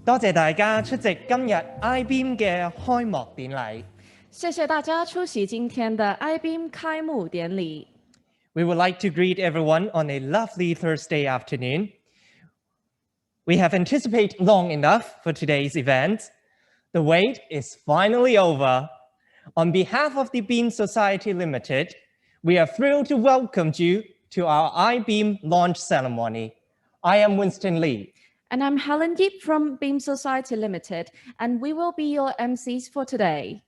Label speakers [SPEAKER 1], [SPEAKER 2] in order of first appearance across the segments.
[SPEAKER 1] 多謝大家出席今日 iBEAM 嘅開幕典禮。
[SPEAKER 2] 謝謝大家出席今天的 iBEAM 開幕典禮。
[SPEAKER 1] We would like to greet everyone on a lovely Thursday afternoon. We have anticipated long enough for today's event. The wait is finally over. On behalf of the iBEAM Society Limited, we are thrilled to welcome you to our iBEAM launch ceremony. I am Winston Lee.
[SPEAKER 2] And I'm Helen Yip from iBEAM Society Limited, and we will be your MCs for today.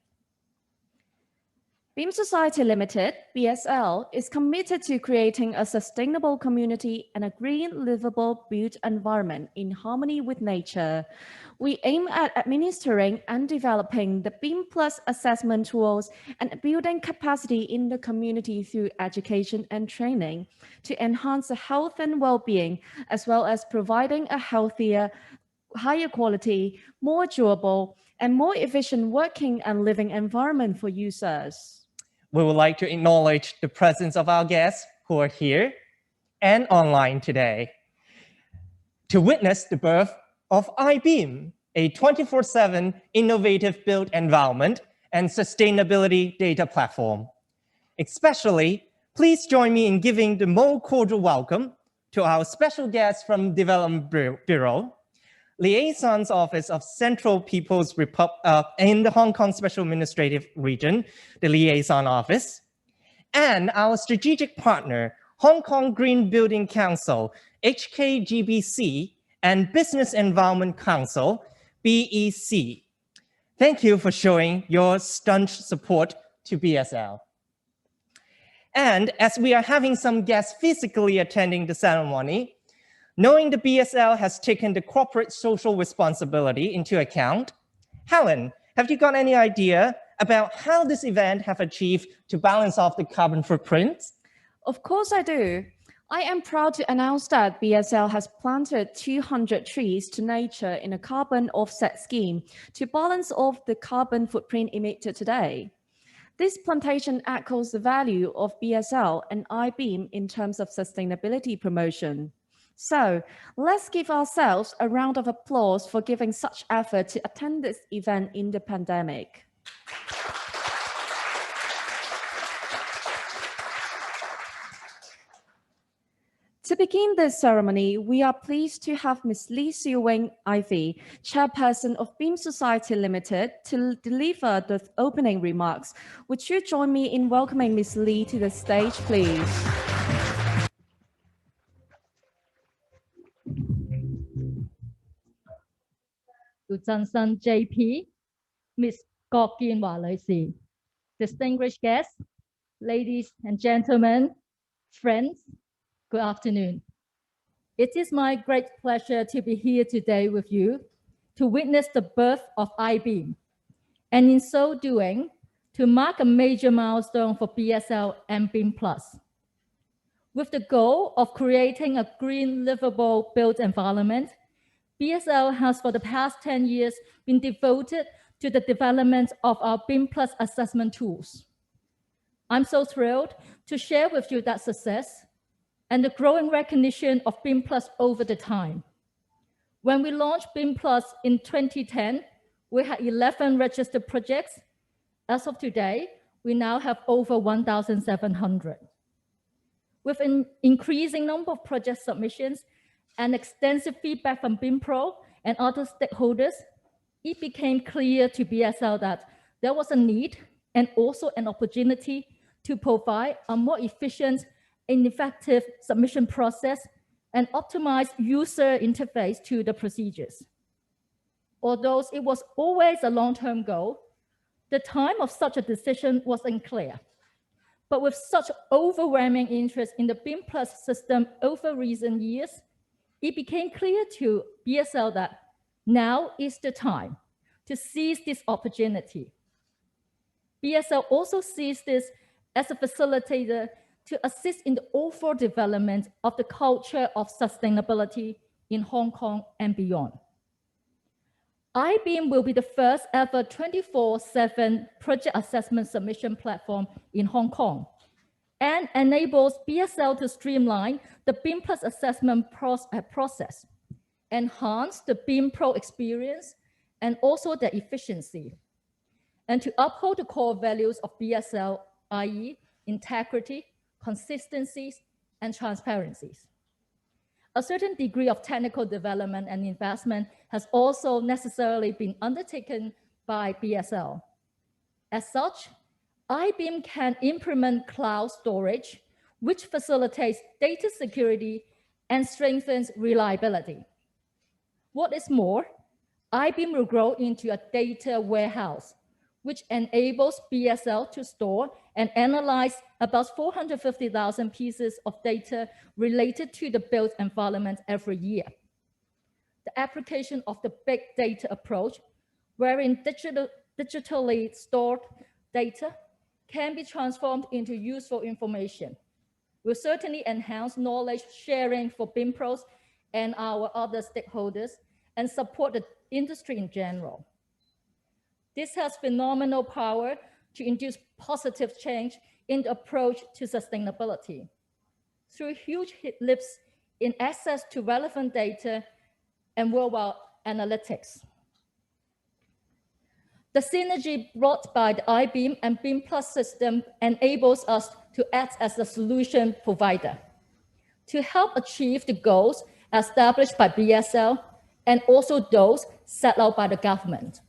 [SPEAKER 2] iBEAM Society Limited, BSL, is committed to creating a sustainable community and a green, livable, built environment in harmony with nature. We aim at administering and developing the iBEAM Plus assessment tools and building capacity in the community through education and training to enhance the health and well-being, as well as providing a healthier, higher quality, more durable, and more efficient working and living environment for users.
[SPEAKER 1] We would like to acknowledge the presence of our guests who are here and online today to witness the birth of iBEAM, a 24/7 innovative built environment and sustainability data platform. Especially, please join me in giving the most cordial welcome to our special guests from Development Bureau, Liaison's Office of Central People's Republic in the Hong Kong Special Administrative Region, the Liaison Office, and our strategic partner, Hong Kong Green Building Council, HKGBC, and Business Environment Council, BEC. Thank you for showing your staunch support to BSL. And as we are having some guests physically attending the ceremony, knowing the BSL has taken the corporate social responsibility into account, Helen, have you got any idea about how this event have achieved to balance off the carbon footprint?
[SPEAKER 2] Of course I do. I am proud to announce that BSL has planted 200 trees to nature in a carbon offset scheme to balance off the carbon footprint emitted today. This plantation echoes the value of BSL and iBEAM in terms of sustainability promotion. So let's give ourselves a round of applause for giving such effort to attend this event in the pandemic. To begin this ceremony, we are pleased to have Ms. Lee Siu-Wing Ivy, Chairperson of iBEAM Society Limited, to deliver the opening remarks. Would you join me in welcoming Ms. Lee to the stage, please?
[SPEAKER 3] Johnson JP, Ms. Kok Kian-Hwa女士, distinguished guests, ladies and gentlemen, friends, good afternoon. It is my great pleasure to be here today with you to witness the birth of iBEAM, and in so doing, to mark a major milestone for BSL and iBEAM Plus. With the goal of creating a green, livable built environment, BSL has for the past 10 years been devoted to the development of our iBEAM Plus assessment tools. I'm so thrilled to share with you that success and the growing recognition of iBEAM Plus over the time. When we launched iBEAM Plus in 2010, we had 11 registered projects. As of today, we now have over 1,700. With an increasing number of project submissions and extensive feedback from iBEAM Pro and other stakeholders, it became clear to BSL that there was a need and also an opportunity to provide a more efficient and effective submission process and optimize user interface to the procedures. Although it was always a long-term goal, the time of such a decision was unclear. But with such overwhelming interest in the iBEAM Plus system over recent years, it became clear to BSL that now is the time to seize this opportunity. BSL also sees this as a facilitator to assist in the overall development of the culture of sustainability in Hong Kong and beyond. iBEAM will be the first ever 24/7 project assessment submission platform in Hong Kong and enables BSL to streamline the iBEAM Plus assessment process, enhance the BEAM Pro experience and also the efficiency, and to uphold the core values of BSL, i.e. integrity, consistencies, and transparencies. A certain degree of technical development and investment has also necessarily been undertaken by BSL. As such, iBEAM can implement cloud storage, which facilitates data security and strengthens reliability. What is more, iBEAM will grow into a data warehouse, which enables BSL to store and analyze about 450,000 pieces of data related to the built environment every year. The application of the big data approach, wherein digitally stored data can be transformed into useful information, will certainly enhance knowledge sharing for BEAM Pros and our other stakeholders and support the industry in general. This has phenomenal power to induce positive change in the approach to sustainability through huge leaps in access to relevant data and worldwide analytics. The synergy brought by the iBEAM and BEAM Plus system enables us to act as a solution provider to help achieve the goals established by BSL and also those set out by the government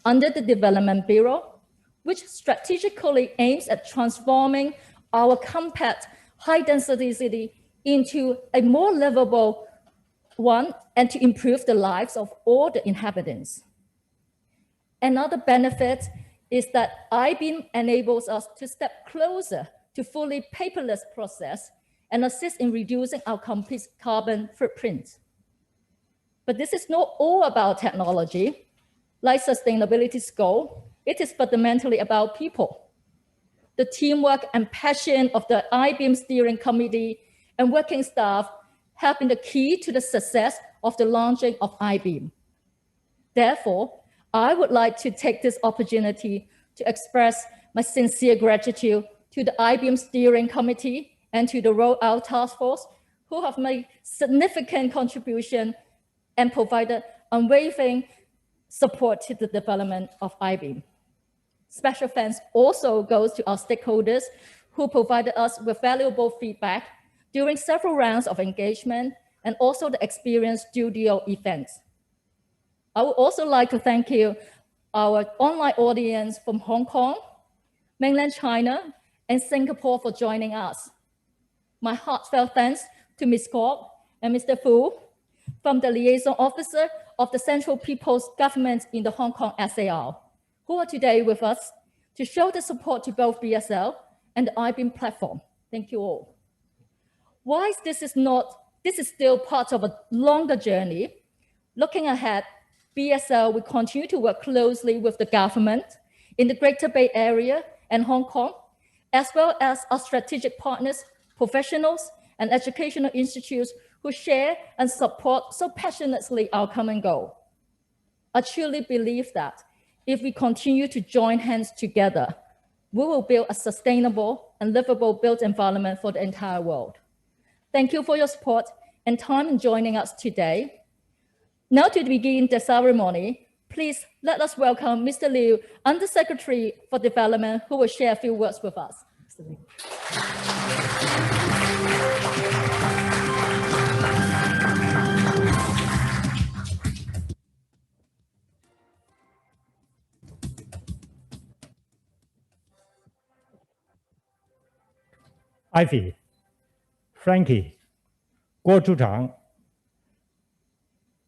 [SPEAKER 3] under the Development Bureau, which strategically aims at transforming our compact high-density city into a more livable one and to improve the lives of all the inhabitants. Another benefit is that iBEAM enables us to step closer to fully paperless process and assist in reducing our complete carbon footprint. But this is not all about technology. Like sustainability's goal, it is fundamentally about people. The teamwork and passion of the iBEAM steering committee and working staff have been the key to the success of the launching of iBEAM. Therefore, I would like to take this opportunity to express my sincere gratitude to the iBEAM steering committee and to the Rollout Task Force, who have made significant contribution and provided unwavering support to the development of iBEAM. Special thanks also goes to our stakeholders who provided us with valuable feedback during several rounds of engagement and also the experience studio events. I would also like to thank you, our online audience from Hong Kong, mainland China, and Singapore for joining us. My heartfelt thanks to Ms. Kwok and Mr. Fu from the Liaison Officer of the Central People's Government in the Hong Kong SAR, who are today with us to show the support to both BSL and the iBEAM platform. Thank you all. Whilst this is still part of a longer journey, looking ahead, BSL will continue to work closely with the government in the Greater Bay Area and Hong Kong, as well as our strategic partners, professionals, and educational institutes who share and support so passionately our common goal. I truly believe that if we continue to join hands together, we will build a sustainable and livable built environment for the entire world. Thank you for your support and time in joining us today. Now to begin the ceremony, please let us welcome Mr. Liu, Undersecretary for Development, who will share a few words with us. Mr. Liu.
[SPEAKER 4] Ivy, Frankie, Guo Zhuchang,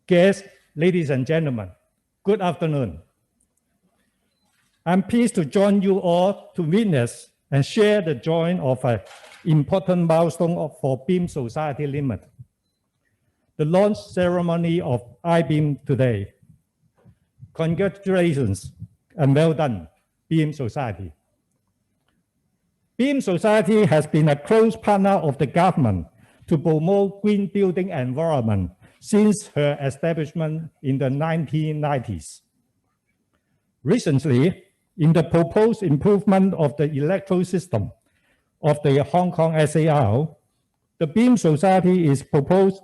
[SPEAKER 4] guests, ladies and gentlemen, good afternoon. I'm pleased to join you all to witness and share the joy of an important milestone for BEAM Society Limited, the launch ceremony of iBEAM today. Congratulations and well done, BEAM Society. BEAM Society has been a close partner of the government to promote green building environment since her establishment in the 1990s. Recently, in the proposed improvement of the electoral system of the Hong Kong SAR, the BEAM Society is proposed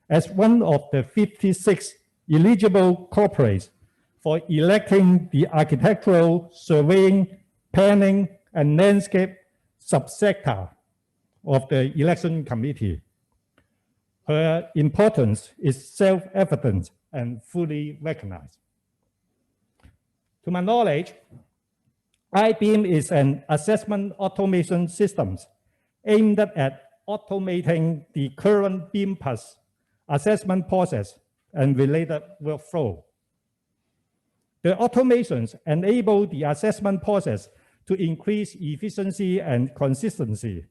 [SPEAKER 4] as one of the 56 eligible corporates for electing the architectural, surveying, planning, and landscape subsector of the election committee. Her importance is self-evident and fully recognized. To my knowledge, iBEAM is an assessment automation system aimed at automating the current BEAM Plus assessment process and related workflow. The automations enable the assessment process to increase efficiency and consistency,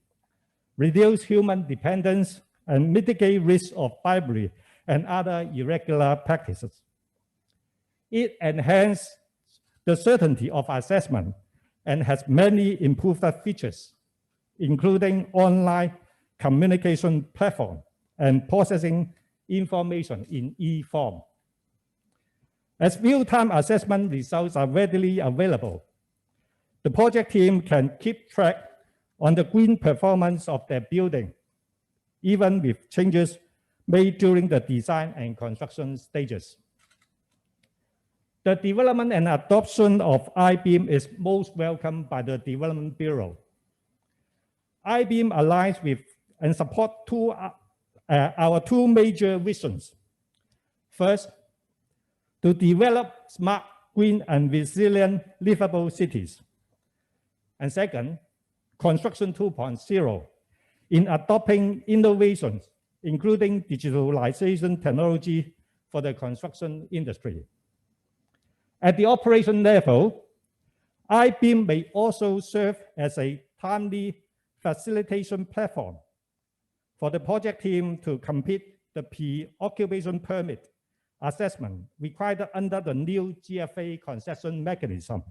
[SPEAKER 4] reduce human dependence, and mitigate risk of bribery and other irregular practices. It enhances the certainty of assessment and has many improved features, including online communication platform and processing information in e-form. As real-time assessment results are readily available, the project team can keep track on the green performance of their building, even with changes made during the design and construction stages. The development and adoption of iBEAM is most welcomed by the Development Bureau. iBEAM aligns with and supports our two major visions. First, to develop smart, green, and resilient livable cities. And second, Construction 2.0, in adopting innovations, including digitalization technology for the construction industry. At the operation level, iBEAM may also serve as a timely facilitation platform for the project team to complete the pre-occupation permit assessment required under the new GFA concession mechanism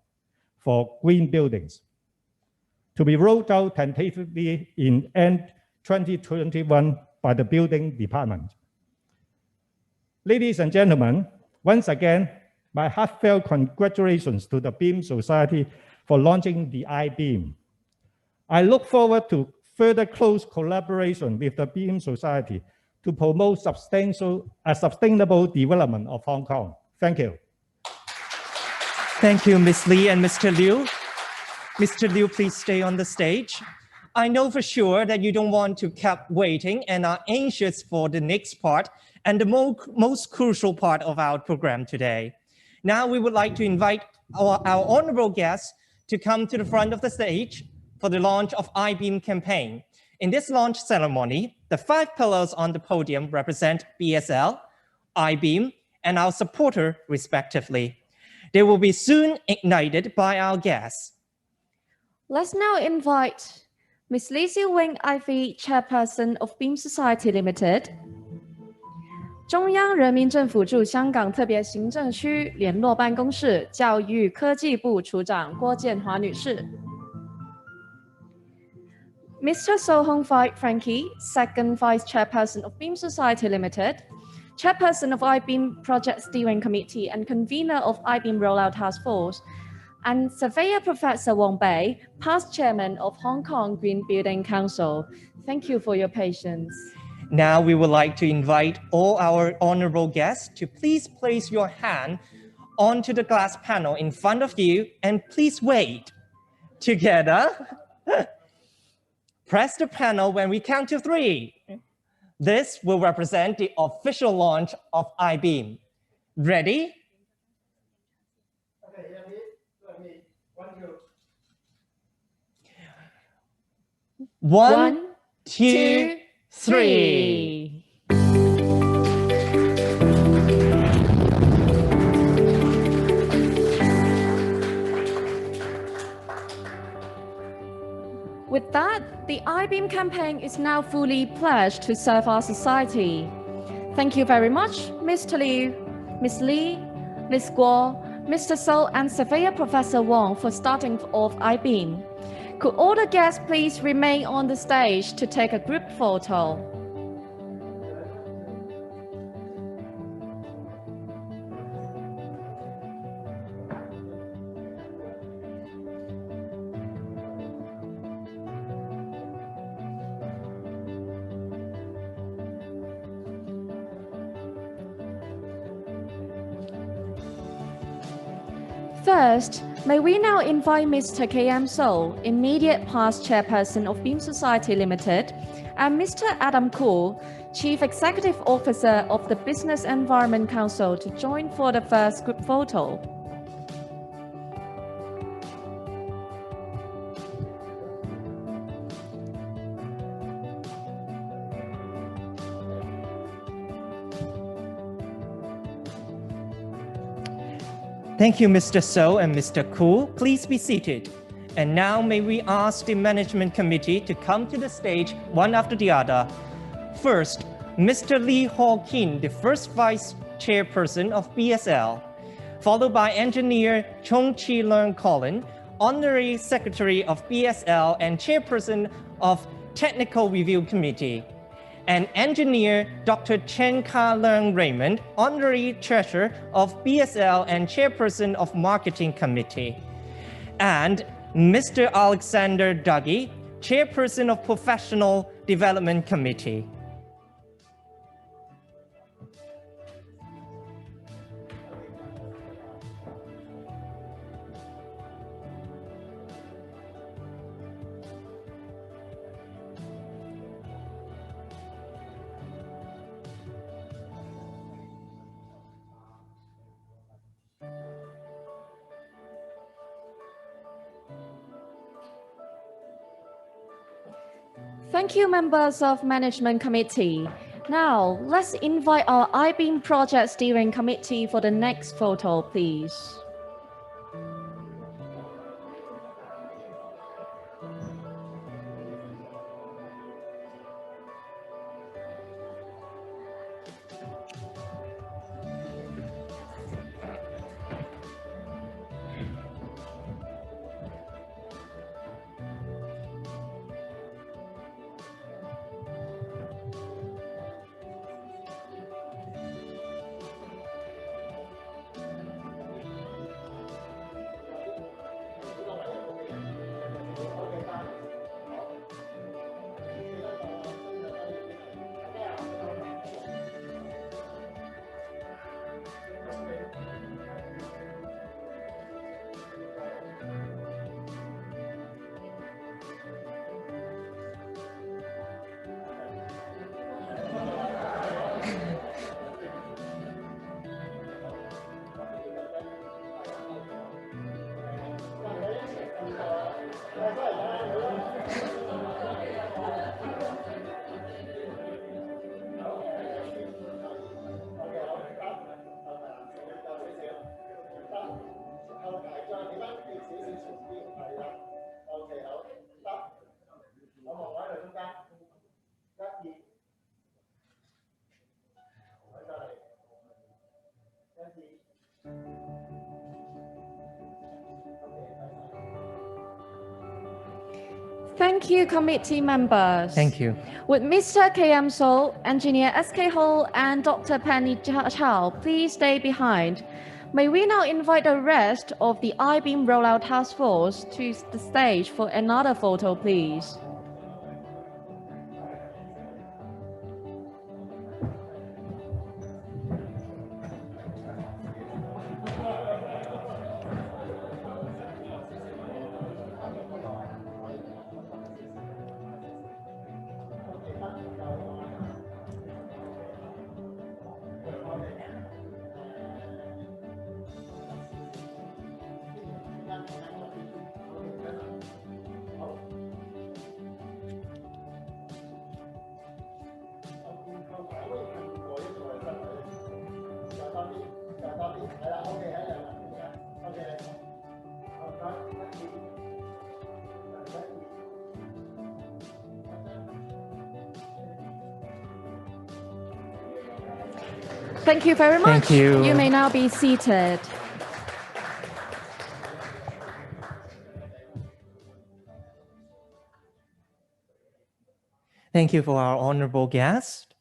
[SPEAKER 4] for green buildings, to be rolled out tentatively in end 2021 by the building department. Ladies and gentlemen, once again, my heartfelt congratulations to the BEAM Society for launching the iBEAM. I look forward to further close collaboration with the BEAM Society to promote sustainable development of Hong Kong. Thank you.
[SPEAKER 1] Thank you, Ms. Lee and Mr. Liu. Mr. Liu, please stay on the stage. I know for sure that you don't want to keep waiting and are anxious for the next part and the most crucial part of our program today. Now we would like to invite our honorable guests to come to the front of the stage for the launch of iBEAM campaign. In this launch ceremony, the 5 pillars on the podium represent BSL, iBEAM, and our supporter respectively. They will be soon ignited by our guests.
[SPEAKER 2] Let's now invite Ms. Lee Siu-Wing Ivy, Chairperson of BEAM Society Limited. 中央人民政府驻香港特别行政区联络办公室教育科技部处长郭建华女士。Mr. So-Hong Frankie, Second Vice Chairperson of BEAM Society Limited, Chairperson of iBEAM Project Steering Committee and Convener of iBEAM Rollout Task Force, and Surveyor Professor Wong Bei, Past Chairman of Hong Kong Green Building Council. Thank you for your patience.
[SPEAKER 1] Now we would like to invite all our honorable guests to please place your hand onto the glass panel in front of you and please wait. Together, press the panel when we count to 3. This will represent the official launch of iBEAM. Ready?
[SPEAKER 4] Okay, let me, 1, 2.
[SPEAKER 1] 1, 2, 3.
[SPEAKER 2] With that, the iBEAM campaign is now fully pledged to serve our society. Thank you very much, Mr. Liu, Ms. Lee, Ms. Guo, Mr. So, and Surveyor Professor Wong for starting off iBEAM. Could all the guests please remain on the stage to take a group photo? First, may we now invite Mr. K.M. So, immediate past chairperson of iBEAM Society Limited, and Mr. Adam Koo, Chief Executive Officer of the Business Environment Council, to join for the first group photo.
[SPEAKER 1] Thank you, Mr. So and Mr. Koo. Please be seated. And now may we ask the management committee to come to the stage one after the other. First, Mr. Lee Ho-kin, the first vice chairperson of BSL, followed by engineer Chung Chi-leung Colin, honorary secretary of BSL and chairperson of Technical Review Committee, and engineer Dr. Chen Ka-leung Raymond, honorary treasurer of BSL and chairperson of Marketing Committee, and Mr. Alexander Dougie, chairperson of Professional Development Committee.
[SPEAKER 2] Thank you, members of Management Committee. Now, let's invite our iBEAM Project Steering Committee for the next photo, please. Thank you, committee members.
[SPEAKER 1] Thank you.
[SPEAKER 2] Would Mr. K.M. So, Engineer S.K. Ho, and Dr. Penny Chow please stay behind? May we now invite the rest of the iBEAM Rollout Task Force to the stage for another photo, please. Thank you very much.
[SPEAKER 1] Thank you.
[SPEAKER 2] You may now be seated.
[SPEAKER 1] Thank you for our honorable guest.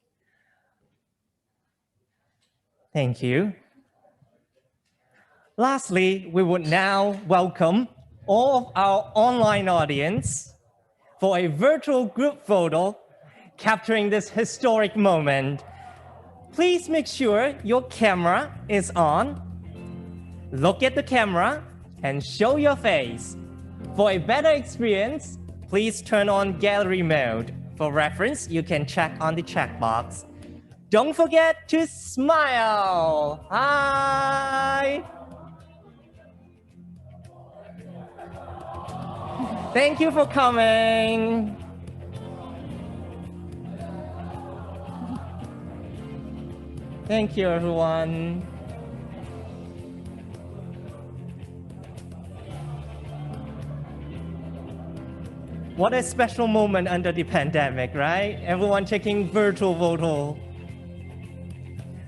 [SPEAKER 1] Thank you. Lastly, we would now welcome all of our online audience for a virtual group photo capturing this historic moment. Please make sure your camera is on. Look at the camera and show your face. For a better experience, please turn on gallery mode. For reference, you can check on the chat box. Don't forget to smile. Hi. Thank you for coming. Thank you, everyone. What a special moment under the pandemic, right? Everyone taking virtual photo.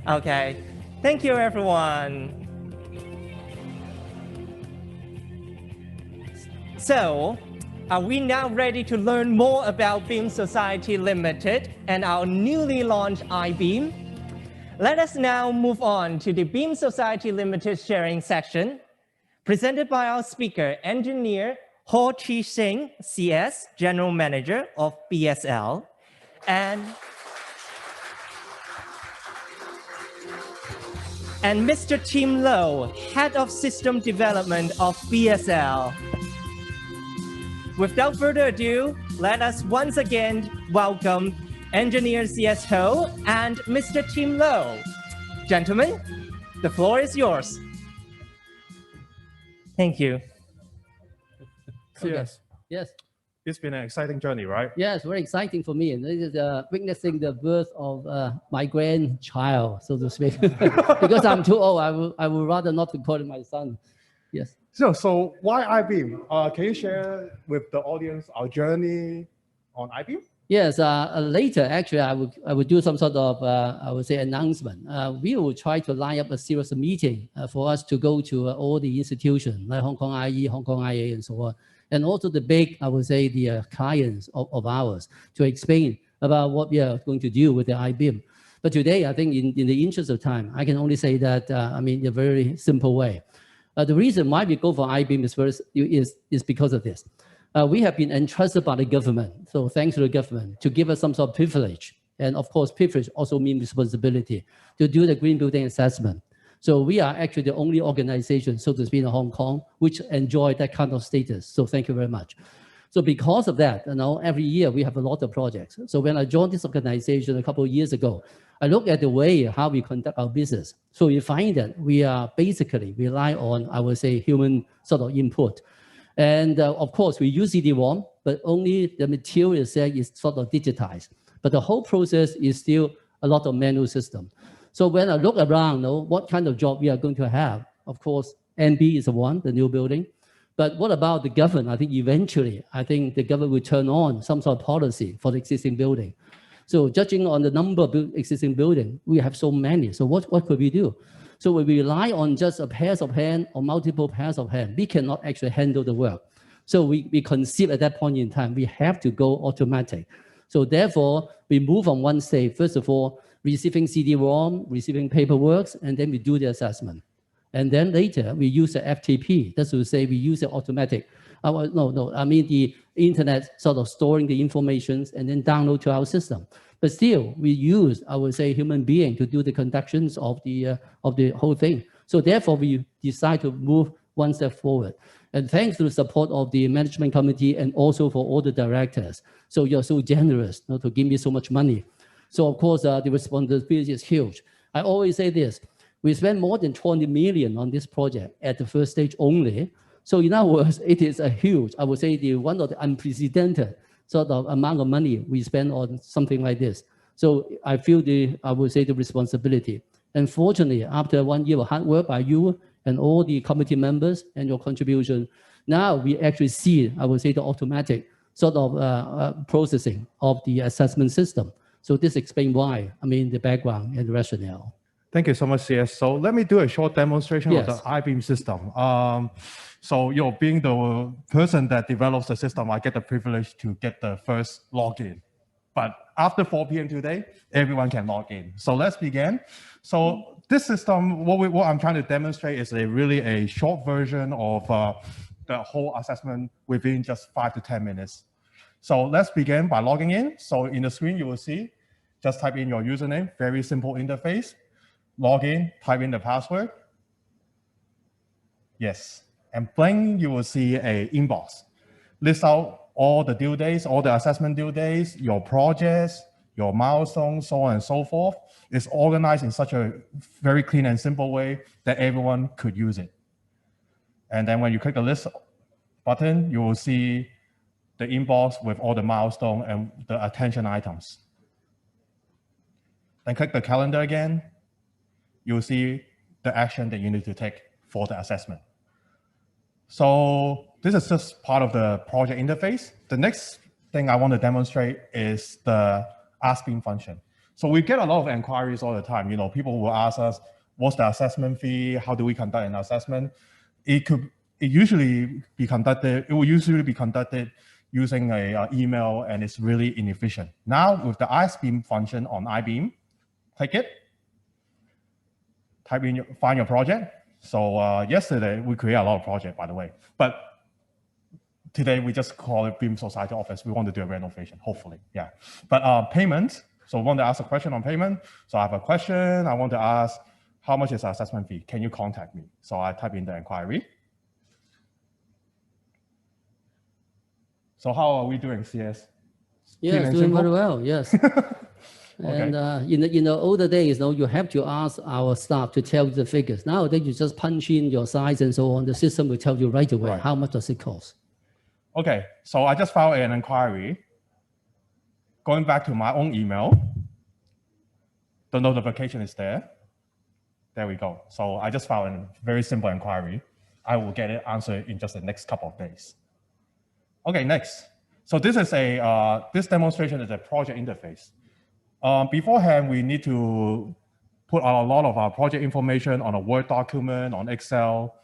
[SPEAKER 1] Okay, thank you, everyone. So, are we now ready to learn more about iBEAM Society Limited and our newly launched iBEAM? Let us now move on to the iBEAM Society Limited sharing section, presented by our speaker, engineer Ho Chi Sing, CS, General Manager of BSL, and Mr. Tim Low, Head of System Development of BSL. Without further ado, let us once again welcome Engineer CS Ho and Mr. Tim Low. Gentlemen, the floor is yours. Thank you.
[SPEAKER 5] Yes. Yes.
[SPEAKER 6] It's been an exciting journey, right?
[SPEAKER 5] Yes, very exciting for me. And this is witnessing the birth of my grandchild, so to speak. Because I'm too old, I would rather not to call it my son. Yes.
[SPEAKER 6] So why iBEAM? Can you share with the audience our journey on iBEAM?
[SPEAKER 5] Yes, later, actually, I would do some sort of, I would say, announcement. We will try to line up a series of meeting for us to go to all the institutions, like Hong Kong IE, Hong Kong IA, and so on. And also the big, I would say, the clients of ours to explain about what we are going to do with the iBEAM. But today, I think in the interest of time, I can only say that, I mean, in a very simple way. The reason why we go for iBEAM is because of this. We have been entrusted by the government, so thanks to the government, to give us some sort of privilege. And of course, privilege also means responsibility to do the green building assessment. So we are actually the only organization, so to speak, in Hong Kong, which enjoy that kind of status. So thank you very much. So because of that, every year we have a lot of projects. So when I joined this organization a couple of years ago, I look at the way how we conduct our business. So you find that we are basically rely on, I would say, human sort of input. And of course, we use CD-ROM, but only the material itself is sort of digitized. But the whole process is still a lot of manual system. So when I look around, what kind of job we are going to have, of course, NB is one, the new building. But what about the government? I think eventually, the government will turn on some sort of policy for the existing building. So judging on the number of existing buildings, we have so many. So what could we do? So we rely on just a pairs of hands or multiple pairs of hands. We cannot actually handle the work. So we conceive at that point in time, we have to go automatic. So therefore, we move on one stage. First of all, receiving CD-ROM, receiving paperwork, and then we do the assessment. And then later, we use the FTP. That's to say we use the automatic. I mean the internet sort of storing the information and then download to our system. But still, we use, I would say, human being to do the conductions of the whole thing. So therefore, we decide to move one step forward. And thanks to the support of the management committee and also for all the directors. So you're so generous to give me so much money. So of course, the responsibility is huge. I always say this, we spent more than 20 million on this project at the first stage only. So in other words, it is a huge, I would say, one of the unprecedented sort of amount of money we spend on something like this. So I feel I would say the responsibility. And fortunately, after 1 year of hard work by you and all the committee members and your contribution, now we actually see, I would say, the automatic sort of processing of the assessment system. So this explains why, the background and the rationale.
[SPEAKER 6] Thank you so much, CS. So let me do a short demonstration of the iBEAM system. So being the person that develops the system, I get the privilege to get the first login. But after 4 p.m. today, everyone can log in. So let's begin. So this system, what I'm trying to demonstrate is really a short version of the whole assessment within just 5 to 10 minutes. So let's begin by logging in. So in the screen, you will see, just type in your username, very simple interface. Log in, type in the password. Yes, And bling, you will see a inbox. List out all the due dates, all the assessment due dates, your projects, your milestones, so on and so forth. It's organized in such a very clean and simple way that everyone could use it. And then when you click the list button, you will see the inbox with all the milestones and the attention items. Then click the calendar again. You'll see the action that you need to take for the assessment. So this is just part of the project interface. The next thing I want to demonstrate is the iBEAM function. So we get a lot of inquiries all the time. You know, people will ask us, what's the assessment fee? How do we conduct an assessment? It will usually be conducted using an email, and it's really inefficient. Now with the iBEAM function on iBEAM, click it, type in find your project. So yesterday we created a lot of projects, by the way, but today we just call it BEAM Society Office. We want to do a renovation, hopefully, yeah. But payment, so I want to ask a question on payment. So I have a question. I want to ask, how much is the assessment fee? Can you contact me? So I type in the inquiry. So how are we doing, CS?
[SPEAKER 5] Yes, doing very well, yes. And in the older days, you have to ask our staff to tell you the figures. Nowadays, you just punch in your size and so on. The system will tell you right away how much does it cost.
[SPEAKER 6] Okay, so I just filed an inquiry. Going back to my own email, the notification is there. There we go. So I just filed a very simple inquiry. I will get it answered in just the next couple of days. Okay, next. So this is this demonstration is a project interface. Beforehand, we need to put a lot of our project information on a Word document, on Excel,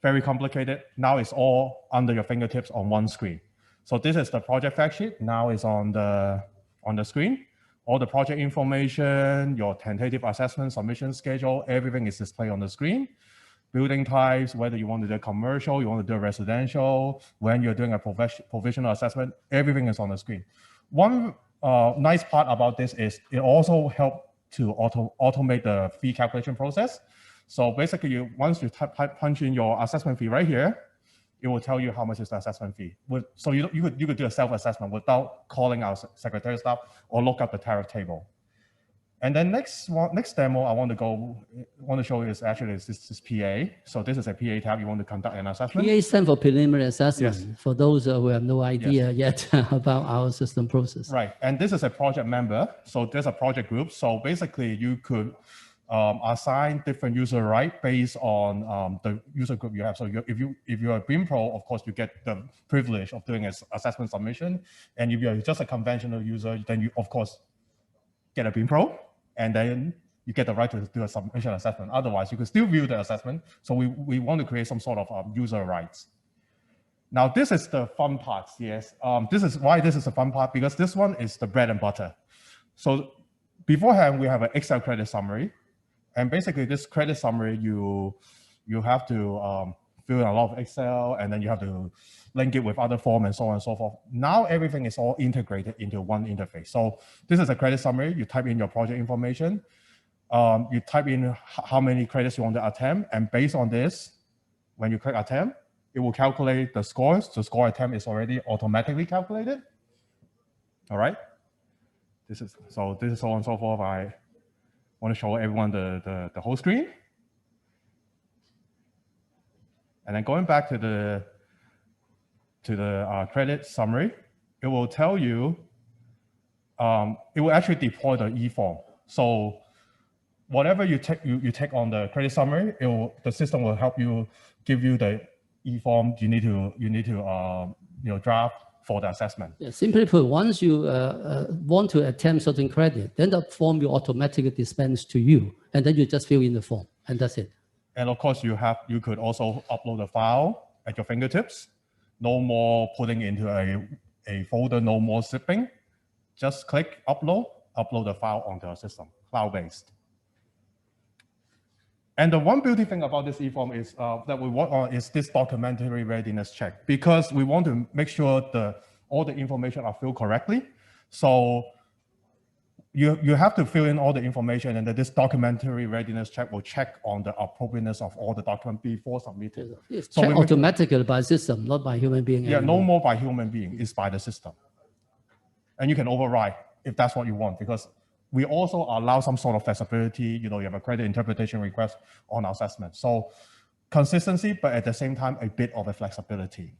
[SPEAKER 6] very complicated. Now it's all under your fingertips on one screen. So this is the project fact sheet. Now it's on the screen. All the project information, your tentative assessment, submission schedule, everything is displayed on the screen. Building types, whether you want to do commercial, you want to do residential, when you're doing a provisional assessment, everything is on the screen. One nice part about this is it also helps to automate the fee calculation process. So basically, once you punch in your assessment fee right here, it will tell you how much is the assessment fee. So you could do a self-assessment without calling our secretary staff or look up the tariff table. And then next demo I want to show you is actually this PA. So this is a PA tab. You want to conduct an assessment.
[SPEAKER 5] PA stands for preliminary assessment. Yes. For those who have no idea yet about our system process.
[SPEAKER 6] Right, and this is a project member. So there's a project group. So basically you could assign different user rights based on the user group you have. So if you're a BEAM Pro, of course you get the privilege of doing an assessment submission. And if you're just a conventional user, then you of course get a BEAM Pro, and then you get the right to do a submission assessment. Otherwise, you can still view the assessment. So we want to create some sort of user rights. Now, this is the fun part, yes. This is why this is a fun part, because this one is the bread and butter. So beforehand, we have an Excel credit summary. And basically, this credit summary, you have to fill in a lot of Excel, and then you have to link it with other forms and so on and so forth. Now everything is all integrated into one interface. So this is a credit summary. You type in your project information. You type in how many credits you want to attempt. And based on this, when you click attempt, it will calculate the scores. The score attempt is already automatically calculated. All right. This is so on and so forth. I want to show everyone the whole screen. And then going back to the credit summary, it will tell you, it will actually deploy the e-form. So whatever you take on the credit summary, the system will help you give you the e-form you need to draft for the assessment.
[SPEAKER 5] Yeah, simply put, once you want to attempt certain credit, then the form will automatically dispense to you, and then you just fill in the form, and that's it.
[SPEAKER 6] And of course, you could also upload the file at your fingertips. No more putting into a folder, no more zipping. Just click upload the file onto our system, cloud-based. And the one beauty thing about this e-form is that we work on is this documentary readiness check, because we want to make sure all the information are filled correctly. So you have to fill in all the information, and then this documentary readiness check will check on the appropriateness of all the document before submitting.
[SPEAKER 5] It's
[SPEAKER 6] So
[SPEAKER 5] checked
[SPEAKER 6] we-
[SPEAKER 5] automatically by system, not by human being.
[SPEAKER 6] Yeah, no
[SPEAKER 5] anymore.
[SPEAKER 6] more by human being, it's by the system. And you can override if that's what you want, because we also allow some sort of flexibility. You have a credit interpretation request on our assessment. So consistency, but at the same time, a bit of a flexibility.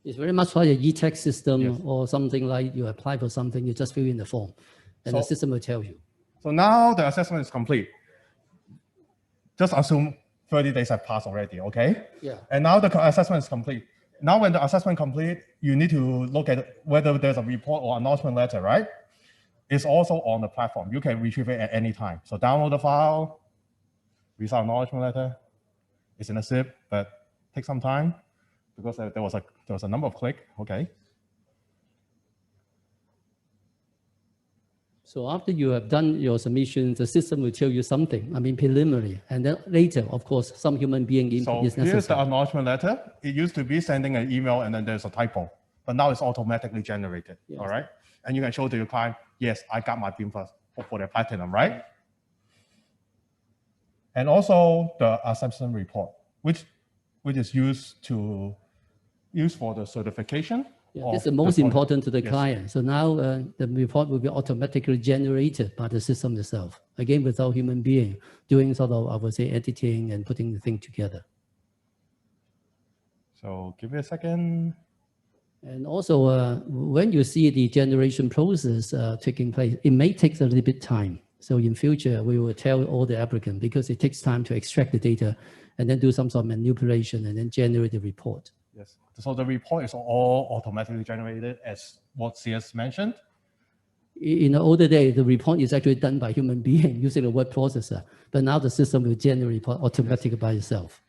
[SPEAKER 5] It's very much like a e-text system
[SPEAKER 6] Yes.
[SPEAKER 5] or something like you apply for something, you just fill in the form, and the
[SPEAKER 6] So-
[SPEAKER 5] system will tell you.
[SPEAKER 6] So now the assessment is complete. Just assume 30 days have passed already, okay?
[SPEAKER 5] Yeah.
[SPEAKER 6] And now the assessment is complete. Now when the assessment complete, you need to look at whether there's a report or announcement letter, right? It's also on the platform. You can retrieve it at any time. So download the file, result acknowledgement letter. It's in a zip, but take some time because there was a number of clicks, okay?
[SPEAKER 5] So after you have done your submission, the system will tell you something, preliminary. And then later, of course, some human being input
[SPEAKER 6] So
[SPEAKER 5] is
[SPEAKER 6] here's the
[SPEAKER 5] necessary.
[SPEAKER 6] acknowledgement letter. It used to be sending an email and then there's a typo, but now it's automatically generated,
[SPEAKER 5] Yes.
[SPEAKER 6] all right? And you can show to your client, yes, I got my BEAM first for the platinum, right? And also the assessment report, which is used for the certification.
[SPEAKER 5] Yeah,
[SPEAKER 6] of
[SPEAKER 5] this is the
[SPEAKER 6] the
[SPEAKER 5] most
[SPEAKER 6] project.
[SPEAKER 5] important to the
[SPEAKER 6] Yes.
[SPEAKER 5] client. So now the report will be automatically generated by the system itself, again, without human being doing sort of, I would say, editing and putting the thing together.
[SPEAKER 6] So give me a second.
[SPEAKER 5] And also, when you see the generation process taking place, it may take a little bit time. So in future, we will tell all the applicants because it takes time to extract the data and then do some sort of manipulation and then generate the report.
[SPEAKER 6] Yes. So the report is all automatically generated as what CS mentioned.
[SPEAKER 5] In the older days, the report is actually done by human being using a word processor, but now the system will generate report automatically by itself.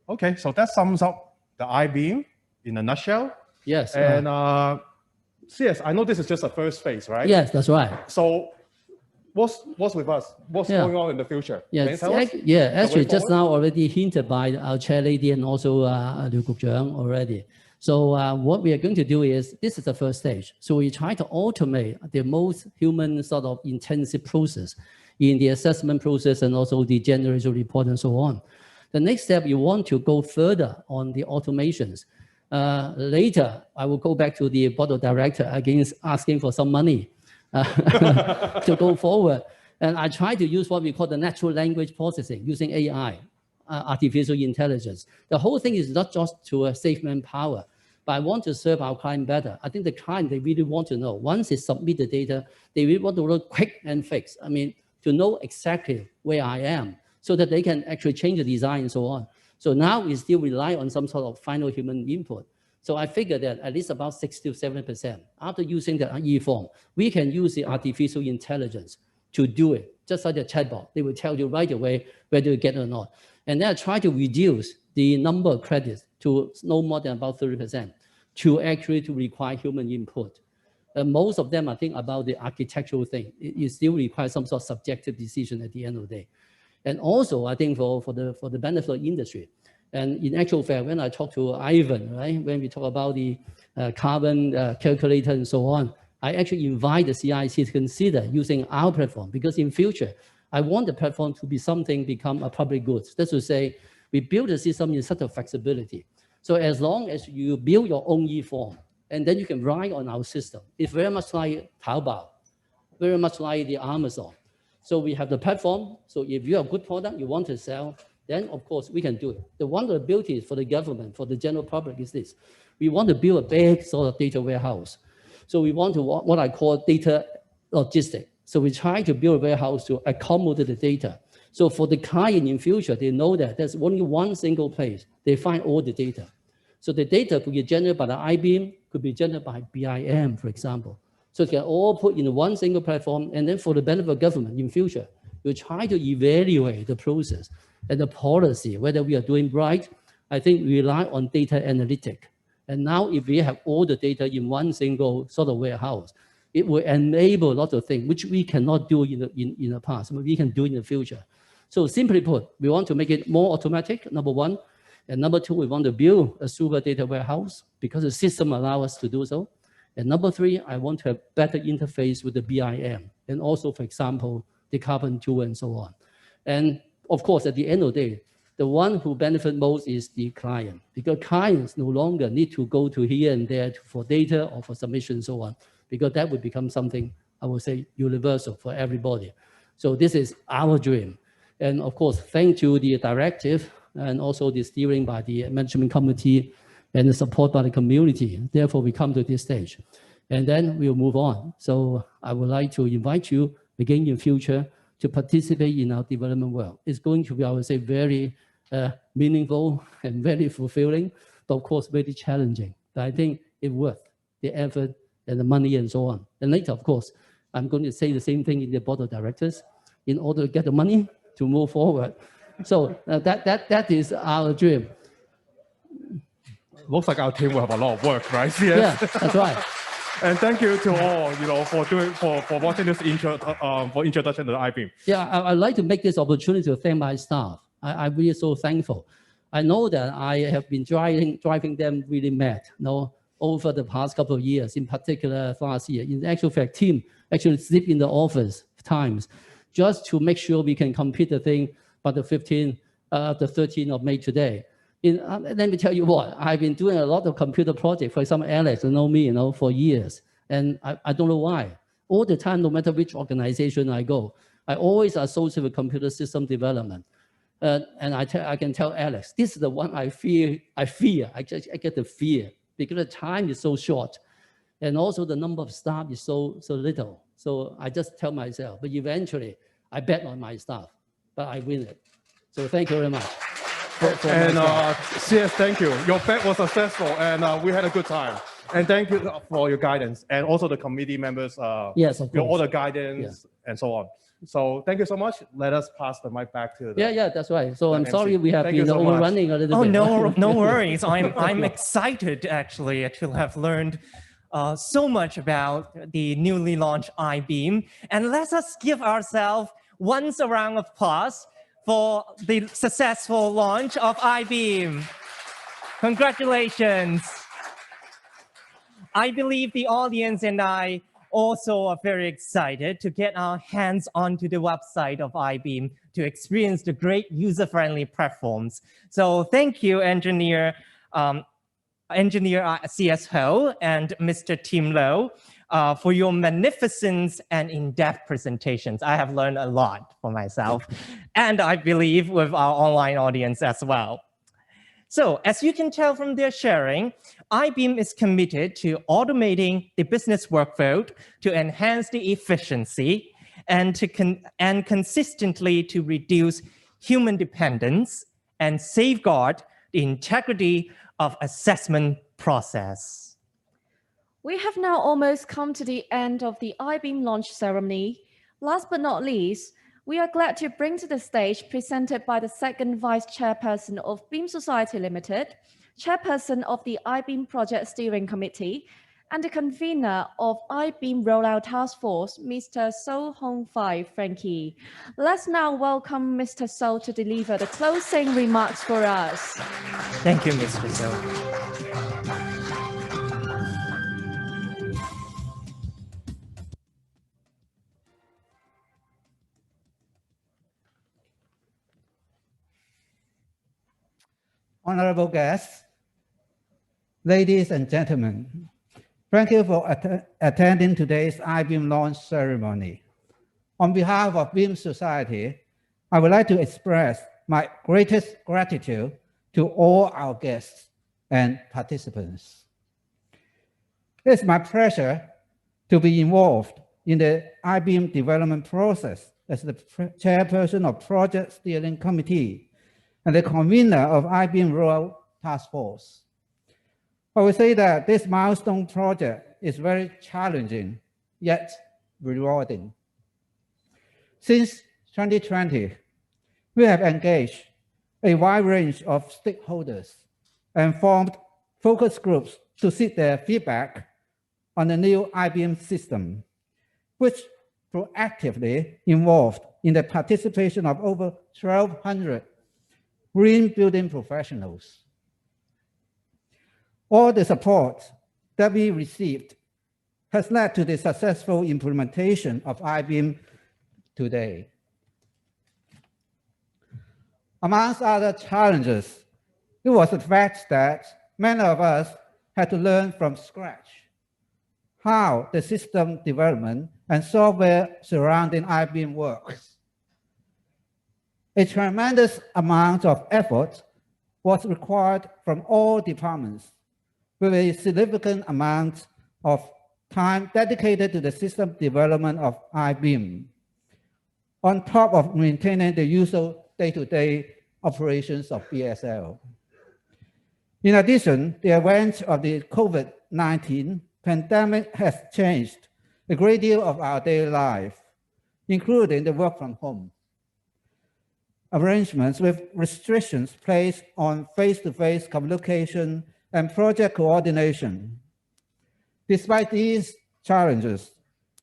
[SPEAKER 6] Okay, so that sums up the iBEAM in a nutshell.
[SPEAKER 5] Yes.
[SPEAKER 6] And CS, I know this is just the first phase, right?
[SPEAKER 5] Yes, that's right.
[SPEAKER 6] So what's with us? What's
[SPEAKER 5] Yeah.
[SPEAKER 6] going on in the future? Can you
[SPEAKER 5] Yes,
[SPEAKER 6] tell us?
[SPEAKER 5] actually, just
[SPEAKER 6] forward?
[SPEAKER 5] now already hinted by our chair lady and also Liu Guokzhang already. So what we are going to do is, this is the first stage. So we try to automate the most human sort of intensive process in the assessment process and also the generation report and so on. The next step, you want to go further on the automations. Later, I will go back to the board of director against asking for some money to go forward. And I try to use what we call the natural language processing using AI, artificial intelligence. The whole thing is not just to save manpower, but I want to serve our client better. I think the client, they really want to know. Once they submit the data, they really want to know quick and fix. To know exactly where I am so that they can actually change the design and so on. So now we still rely on some sort of final human input. So I figure that at least about 60 to 70%, after using the e-form, we can use the artificial intelligence to do it, just like the chatbot. They will tell you right away whether you get it or not. And then I try to reduce the number of credits to no more than about 30% to actually to require human input. Most of them, I think, about the architectural thing. It still requires some sort of subjective decision at the end of the day. And also, I think for the benefit of industry, and in actual fact, when I talk to Ivan, right, when we talk about the carbon calculator and so on, I actually invite the CIC to consider using our platform because in future, I want the platform to be something become a public good. That's to say, we build a system in such a flexibility. So as long as you build your own e-form, and then you can ride on our system, it's very much like Taobao, very much like the Amazon. So we have the platform. So if you have a good product you want to sell, then of course we can do it. The one of the beauties for the government, for the general public is this. We want to build a big sort of data warehouse. So we want to what I call data logistics. So we try to build a warehouse to accommodate the data. So for the client in future, they know that there's only one single place. They find all the data. So the data could be generated by the iBEAM, could be generated by BIM, for example. So it can all put in one single platform. And then for the benefit of government in future, we try to evaluate the process and the policy, whether we are doing right. I think we rely on data analytic. And now if we have all the data in one single sort of warehouse, it will enable a lot of things which we cannot do in the past, but we can do in the future. So simply put, we want to make it more automatic, number one. And number two, we want to build a super data warehouse because the system allows us to do so. And number 3, I want to have better interface with the BIM, and also, for example, the carbon tool and so on. And of course, at the end of the day, the one who benefit most is the client, because clients no longer need to go to here and there for data or for submission and so on, because that would become something, I would say, universal for everybody. So this is our dream. And of course, thanks to the directive and also the steering by the management committee and the support by the community. Therefore, we come to this stage. And then we'll move on. So I would like to invite you again in future to participate in our development work. It's going to be, I would say, very meaningful and very fulfilling, but of course, very challenging. But I think it's worth the effort and the money and so on. And later, of course, I'm going to say the same thing in the board of directors in order to get the money to move forward. So that is our dream.
[SPEAKER 6] Looks like our team will have a lot of work, right?
[SPEAKER 5] Yeah, that's right.
[SPEAKER 6] And thank you to all, for watching this for introduction to the iBEAM.
[SPEAKER 5] Yeah, I'd like to make this opportunity to thank my staff. I'm really so thankful. I know that I have been driving them really mad, over the past couple of years, in particular last year. In actual fact, team actually sleep in the office times just to make sure we can complete the thing by the 13th of May today. Let me tell you what, I've been doing a lot of computer projects. For example, Alex, you know me, for years. And I don't know why. All the time, no matter which organization I go, I always associate with computer system development. And I can tell Alex, this is the one I fear. I get the fear because the time is so short. And also the number of staff is so little. So I just tell myself, but eventually I bet on my staff, but I win it. So thank you very much.
[SPEAKER 6] CS, thank you. Your bet was successful, and we had a good time. And thank you for your guidance, and also the committee members.
[SPEAKER 5] Yes, of course.
[SPEAKER 6] All the guidance and so on. So thank you so much. Let us pass the mic back to the
[SPEAKER 5] Yeah, that's right. So I'm
[SPEAKER 6] MC.
[SPEAKER 5] sorry we have been overrunning a little bit.
[SPEAKER 1] Oh, no worries. I'm excited actually to have learned so much about the newly launched iBEAM. And let us give ourselves once a round of applause for the successful launch of iBEAM. Congratulations. I believe the audience and I also are very excited to get our hands onto the website of iBEAM to experience the great user-friendly platforms. So thank you, Engineer CS Ho and Mr. Tim Low for your magnificent and in-depth presentations. I have learned a lot for myself, and I believe with our online audience as well. So as you can tell from their sharing, iBEAM is committed to automating the business workflow to enhance the efficiency and consistently to reduce human dependence and safeguard the integrity of assessment process.
[SPEAKER 2] We have now almost come to the end of the iBEAM launch ceremony. Last but not least, we are glad to bring to the stage, presented by the second Vice Chairperson of BEAM Society Limited, Chairperson of the iBEAM Project Steering Committee, and the convener of iBEAM Rollout Task Force, Mr. So Hong Fai Frankie. Let's now welcome Mr. So to deliver the closing remarks for us.
[SPEAKER 1] Thank you, Mr. So.
[SPEAKER 7] Honorable guests, ladies and gentlemen, thank you for attending today's iBEAM launch ceremony. On behalf of BEAM Society, I would like to express my greatest gratitude to all our guests and participants. It's my pleasure to be involved in the iBEAM development process as the chairperson of Project Steering Committee and the convener of iBEAM Rollout Task Force. I would say that this milestone project is very challenging, yet rewarding. Since 2020, we have engaged a wide range of stakeholders and formed focus groups to seek their feedback on the new iBEAM system, which proactively involved in the participation of over 1,200 green building professionals. All the support that we received has led to the successful implementation of iBEAM today. Amongst other challenges, it was the fact that many of us had to learn from scratch how the system development and software surrounding iBEAM works. A tremendous amount of effort was required from all departments, with a significant amount of time dedicated to the system development of iBEAM, on top of maintaining the usual day-to-day operations of BSL. In addition, the advent of the COVID-19 pandemic has changed a great deal of our daily life, including the work from home arrangements with restrictions placed on face-to-face communication and project coordination. Despite these challenges,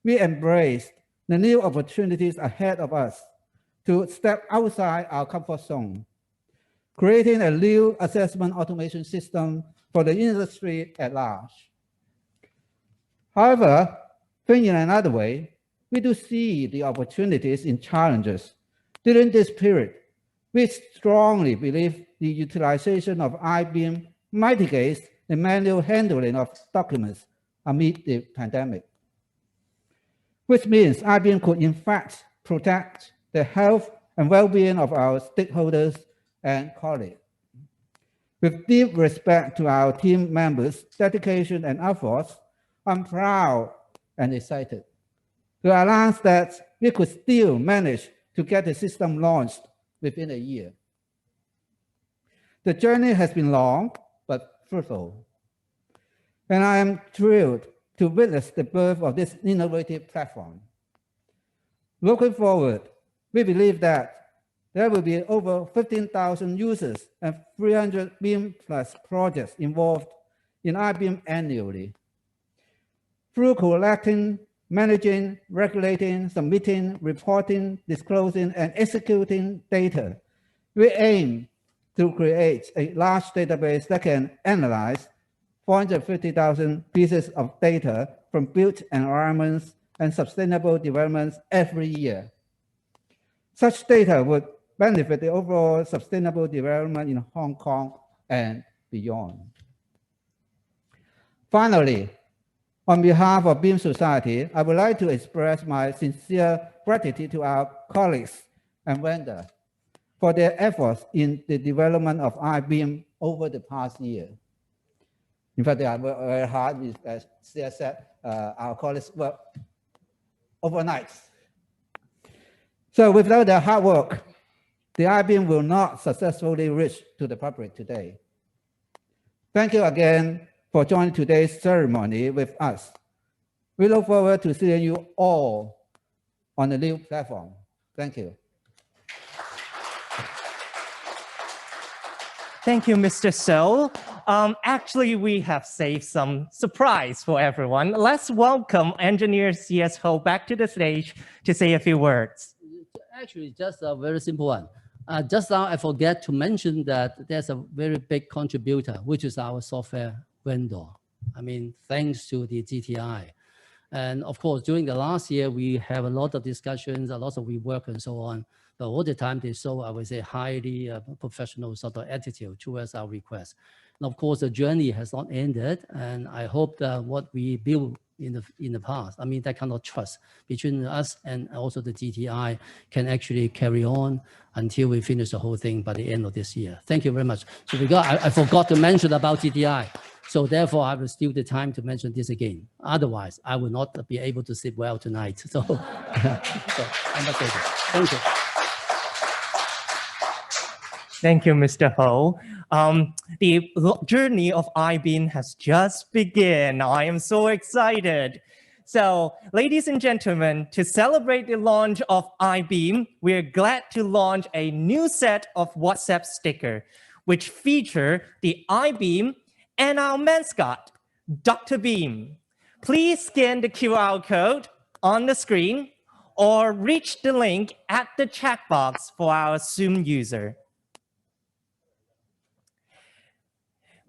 [SPEAKER 7] we embraced the new opportunities ahead of us to step outside our comfort zone, creating a new assessment automation system for the industry at large. However, thinking another way, we do see the opportunities in challenges. During this period, we strongly believe the utilization of iBEAM mitigates the manual handling of documents amid the pandemic, which means iBEAM could in fact protect the health and well-being of our stakeholders and colleagues. With deep respect to our team members' dedication and efforts, I'm proud and excited to announce that we could still manage to get the system launched within a year. The journey has been long but fruitful, and I am thrilled to witness the birth of this innovative platform. Looking forward, we believe that there will be over 15,000 users and 300 BEAM plus projects involved in iBEAM annually. Through collecting, managing, regulating, submitting, reporting, disclosing, and executing data, we aim to create a large database that can analyze 450,000 pieces of data from built environments and sustainable developments every year. Such data would benefit the overall sustainable development in Hong Kong and beyond. Finally, on behalf of BEAM Society, I would like to express my sincere gratitude to our colleagues and vendors for their efforts in the development of iBEAM over the past year. In fact, they are very hard. As Sia said, our colleagues work overnight. So without their hard work, the iBEAM will not successfully reach to the public today. Thank you again for joining today's ceremony with us. We look forward to seeing you all on the new platform. Thank you.
[SPEAKER 1] Thank you, Mr. So. Actually, we have saved some surprise for everyone. Let's welcome engineer CS Ho back to the stage to say a few words.
[SPEAKER 5] Actually, just a very simple one. Just now, I forget to mention that there's a very big contributor, which is our software vendor. I mean, thanks to the GTI. And of course, during the last year, we have a lot of discussions, a lot of rework and so on. But all the time they show, I would say, highly professional sort of attitude towards our request. And of course, the journey has not ended. And I hope that what we built in the past, I mean, that kind of trust between us and also the GTI can actually carry on until we finish the whole thing by the end of this year. Thank you very much. So I forgot to mention about GTI. So therefore, I will steal the time to mention this again. Otherwise, I will not be able to sleep well tonight. So, I'm not saying that. Thank you.
[SPEAKER 1] Thank you, Mr. Ho. The journey of iBEAM has just begun. I am so excited. So, ladies and gentlemen, to celebrate the launch of iBEAM, we're glad to launch a new set of WhatsApp stickers, which feature the iBEAM and our mascot, Dr. Beam. Please scan the QR code on the screen or reach the link at the chat box for our Zoom user.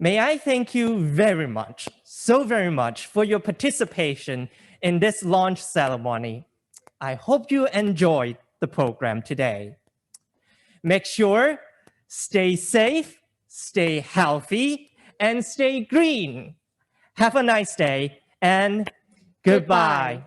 [SPEAKER 1] May I thank you very much, so very much, for your participation in this launch ceremony. I hope you enjoyed the program today. Make sure, stay safe, stay healthy, and stay green. Have a nice day, and goodbye.